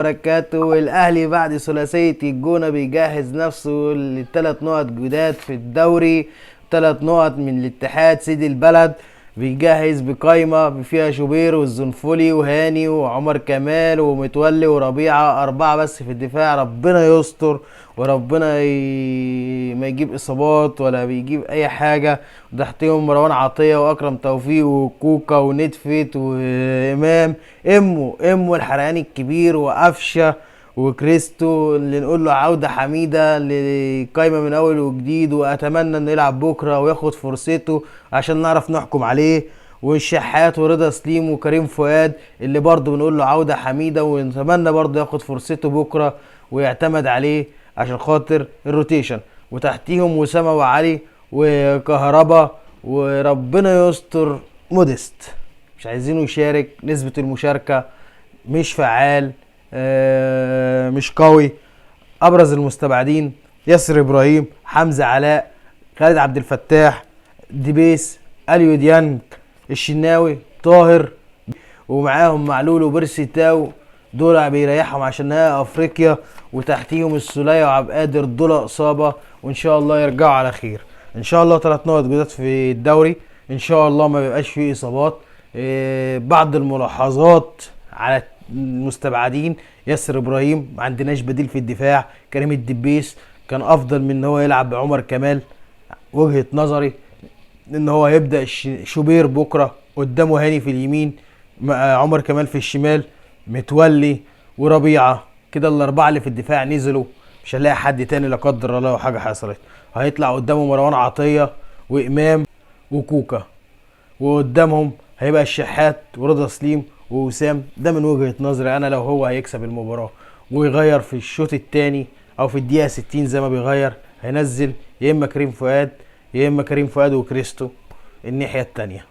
بركاته. الاهلي بعد ثلاثيه الجونه بيجهز نفسه للثلاث نقط جداد في الدوري، 3 نقط من الاتحاد سيد البلد. بيجهز بقايمه فيها شوبير والزنفولي وهاني وعمر كمال ومتولي وربيعه، 4 بس في الدفاع. ربنا يستر وربنا ما يجيب اصابات ولا بيجيب اي حاجه. تحتهم مروان عطيه واكرم توفيق وكوكا وندفت وامام امو الحرقاني الكبير وقفشه وكريستو، اللي نقول له عودة حميدة لقايمة من أول وجديد، وأتمنى إنه يلعب بكرة وياخد فرصته عشان نعرف نحكم عليه. والشحات ورضا سليم وكريم فؤاد اللي برضه بنقول له عودة حميدة، ونتمنى برضه ياخد فرصته بكرة ويعتمد عليه عشان خاطر الروتيشن. وتحتيهم وسامة وعلي وكهربا، وربنا يستر موديست مش عايزينه يشارك، نسبة المشاركة مش فعال، مش قوي. ابرز المستبعدين ياسر ابراهيم، حمزه علاء، خالد عبد الفتاح، ديبيس، اليو ديانج، الشناوي، طاهر، ومعاهم معلول وبرسي تاو. دول بيريحهم عشان نهائي افريقيا. وتحتيهم السولية وعبد القادر، دول اصابه وان شاء الله يرجعوا على خير. ان شاء الله 3 نقط جداد في الدوري، ان شاء الله ما بيبقاش فيه اصابات. بعض الملاحظات على المستبعدين: ياسر ابراهيم ما عندناش بديل في الدفاع، كريم الدبيس كان افضل من ان هو يلعب بعمر كمال. وجهة نظري ان هو هيبدأ شوبير بكرة قدامه، هاني في اليمين، عمر كمال في الشمال، متولي وربيعة. كده الاربعة اللي في الدفاع نزلوا، مش هنلاقي حد تاني لا قدر الله لو حاجة حصلت. هيطلع قدامه مروان عطية وامام وكوكا، وقدامهم هيبقى الشحات ورضا سليم ووسام. ده من وجهة نظري انا لو هو هيكسب المباراة ويغير في الشوط الثاني او في الدقيقة 60 زي ما بيغير، هينزل يا اما كريم فؤاد وكريستو الناحية التانية.